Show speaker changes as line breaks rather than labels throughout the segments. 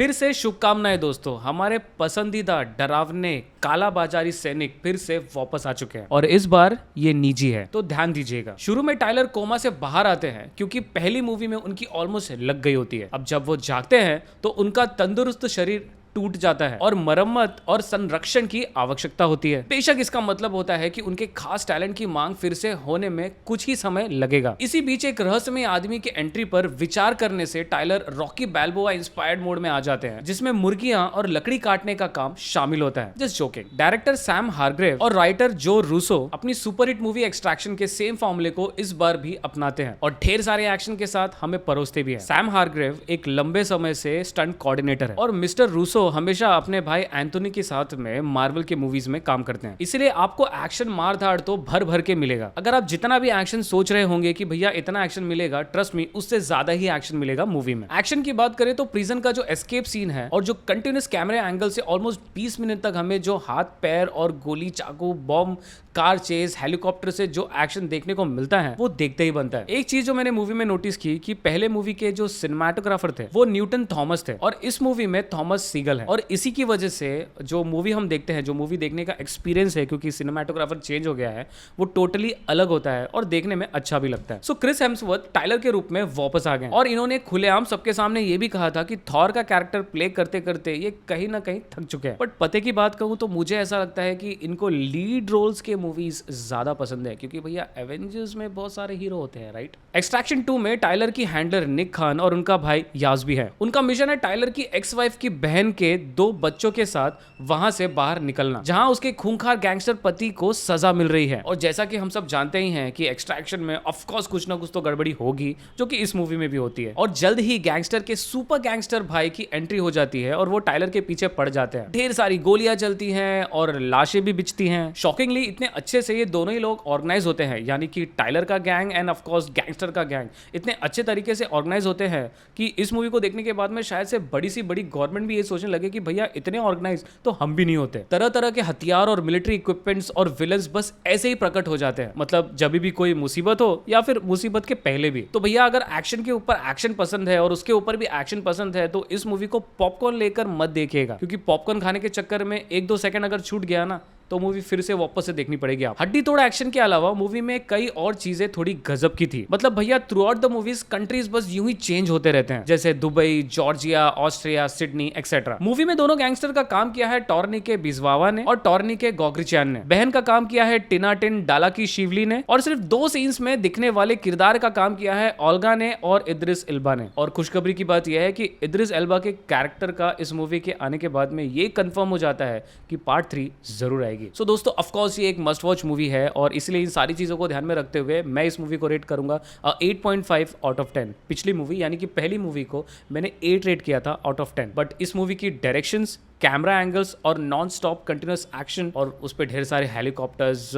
फिर से शुभकामनाएं दोस्तों, हमारे पसंदीदा डरावने काला बाजारी सैनिक फिर से वापस आ चुके हैं और इस बार ये निजी है, तो ध्यान दीजिएगा। शुरू में टाइलर कोमा से बाहर आते हैं क्योंकि पहली मूवी में उनकी ऑलमोस्ट लग गई होती है। अब जब वो जागते हैं तो उनका तंदुरुस्त शरीर टूट जाता है और मरम्मत और संरक्षण की आवश्यकता होती है। बेशक इसका मतलब होता है कि उनके खास टैलेंट की मांग फिर से होने में कुछ ही समय लगेगा। इसी बीच एक रहस्यमय आदमी की एंट्री पर विचार करने से टाइलर रॉकी बैल्बोआ इंस्पायर्ड मोड में आ जाते हैं, जिसमें मुर्गियां और लकड़ी काटने का काम शामिल होता है। Just joking. Director Sam Hargrave और राइटर जो रूसो अपनी सुपरहिट मूवी एक्सट्रैक्शन के सेम फॉर्मूले को इस बार भी अपनाते हैं और ढेर सारे एक्शन के साथ हमें परोसते भी हैं। सैम हारग्रेव एक लंबे समय से स्टंट कोऑर्डिनेटर है और मिस्टर रूसो हमेशा अपने भाई एंथोनी के साथ में मार्वल के मूवीज में काम करते हैं, इसलिए आपको एक्शन मार धाड़ तो भर भर के मिलेगा। अगर आप जितना भी एक्शन सोच रहे होंगे कि भैया इतना एक्शन मिलेगा, ट्रस्ट मी उससे ज्यादा ही एक्शन मिलेगा मूवी में। एक्शन की बात करें तो प्रिजन का जो एस्केप सीन है और जो कंटिन्यूस कैमरा एंगल से ऑलमोस्ट 20 मिनट तक हमें जो हाथ पैर और गोली चाकू बॉम्ब कार चेज हेलीकॉप्टर से जो एक्शन देखने को मिलता है वो देखते ही बनता है। एक चीज जो मैंने मूवी में नोटिस की कि पहले मूवी के जो सिनेमाटोग्राफर थे वो न्यूटन थॉमस थे और इस मूवी में थॉमस सीगल है और इसी की वजह से जो मूवी हम देखते हैं, जो मूवी देखने का एक्सपीरियंस है, क्योंकि सिनेमाटोग्राफर चेंज हो गया है, वो टोटली अलग होता है और देखने में अच्छा भी लगता है। सो क्रिस हेम्सवर्थ टाइलर के रूप में वापस आ गए और इन्होंने खुलेआम सबके सामने ये भी कहा था कि थॉर का कैरेक्टर प्ले करते करते ये कहीं ना कहीं थक चुके हैं। बट पते की बात कहूं तो मुझे ऐसा लगता है कि इनको लीड रोल्स के मूवीज ज्यादा पसंद है, क्योंकि भैया एवेंजर्स में बहुत सारे हीरो होते हैं, राइट। एक्सट्रैक्शन 2 में टाइलर की हैंडलर निक खान और उनका भाई याज भी है। उनका मिशन है टाइलर की एक्स वाइफ की बहन के 2 बच्चों के साथ वहां से बाहर निकलना, जहां उसके खूंखार गैंगस्टर पति को सजा मिल रही है। और जैसा कि हम सब जानते ही हैं कि एक्सट्रैक्शन में ऑफ कोर्स कुछ ना कुछ तो गड़बड़ी होगी, जो कि इस मूवी में भी होती है। और जल्द ही गैंगस्टर के सुपर गैंगस्टर भाई की एंट्री हो जाती है और वो टाइलर के पीछे पड़ जाते हैं। ढेर सारी गोलियां चलती हैं और लाशें भी बिछती हैं। शॉकिंगली इतने अच्छे से ये दोनों ही लोग ऑर्गेनाइज होते हैं, यानी कि टाइलर का gang end of course gangster का गैंग इतने अच्छे तरीके से ऑर्गेनाइज होते हैं कि इस मूवी को देखने के बाद में शायद से बड़ी सी बड़ी गवर्नमेंट भी ये सोचने लगे कि भैया इतने ऑर्गेनाइज तो हम भी नहीं होते। तरह तरह के हथियार और मिलिट्री इक्विपमेंट्स और विलन्स बस ऐसे ही प्रकट हो जाते हैं, मतलब जब भी कोई मुसीबत हो या फिर मुसीबत के पहले भी। तो भैया अगर एक्शन के ऊपर एक्शन पसंद है और उसके ऊपर भी एक्शन पसंद है तो इस मूवी को पॉपकॉर्न लेकर मत देखिएगा, क्योंकि पॉपकॉर्न खाने के चक्कर में 1-2 सेकंड अगर छूट गया ना तो मूवी फिर से वापस से देखनी पड़ेगी। आप हड्डी तोड़ एक्शन के अलावा मूवी में कई और चीजें थोड़ी गजब की थी। मतलब भैया through out the movies countries बस यूं ही चेंज होते रहते हैं, जैसे Dubai, Georgia, Austria, Sydney etcetera. Movie में दोनों गैंगस्टर का काम किया है टॉर्नी के बिजवावा ने और टॉर्नी के गोग्रिचान ने। बहन का काम किया है टिनाटिन डाला की शिवली ने और सिर्फ 2 सीन्स में दिखने वाले किरदार का काम किया है ओल्गा ने और इद्रिस एल्बा ने। और खुशखबरी की बात यह है कि इद्रिस एल्बा के कैरेक्टर का इस मूवी के आने के बाद में ये कंफर्म हो जाता है कि पार्ट 3 जरूर आएगी। सो दोस्तों ऑफ कोर्स ये एक मस्ट वॉच मूवी है और इसलिए इन सारी चीजों को ध्यान में रखते हुए मैं इस मूवी को रेट करूंगा 8.5 आउट ऑफ 10। पिछली मूवी यानी कि पहली मूवी को मैंने 8 रेट किया था आउट ऑफ 10, बट इस मूवी की डायरेक्शंस, कैमरा एंगल्स और नॉन स्टॉप कंटिन्यूस एक्शन और उस पर ढेर सारे हेलीकॉप्टर्स,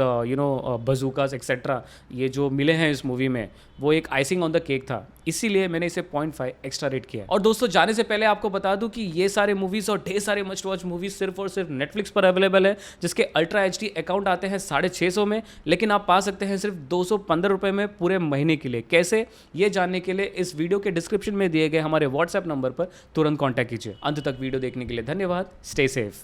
बजूकास एक्सेट्रा ये जो मिले हैं इस मूवी में, वो एक आइसिंग ऑन द केक था, इसीलिए मैंने इसे 0.5 एक्स्ट्रा रेट किया। और दोस्तों जाने से पहले आपको बता दूं कि ये सारे मूवीज और ढेर सारे मस्ट वॉच मूवीज सिर्फ और सिर्फ नेटफ्लिक्स पर अवेलेबल है, जिसके अल्ट्रा HD अकाउंट आते हैं 650 में, लेकिन आप पा सकते हैं सिर्फ 215 रुपए में पूरे महीने के लिए। कैसे, ये जानने के लिए इस वीडियो के डिस्क्रिप्शन में दिए गए हमारे व्हाट्सएप नंबर पर तुरंत कॉन्टैक्ट कीजिए। अंत तक वीडियो देखने के लिए धन्यवाद। Stay safe.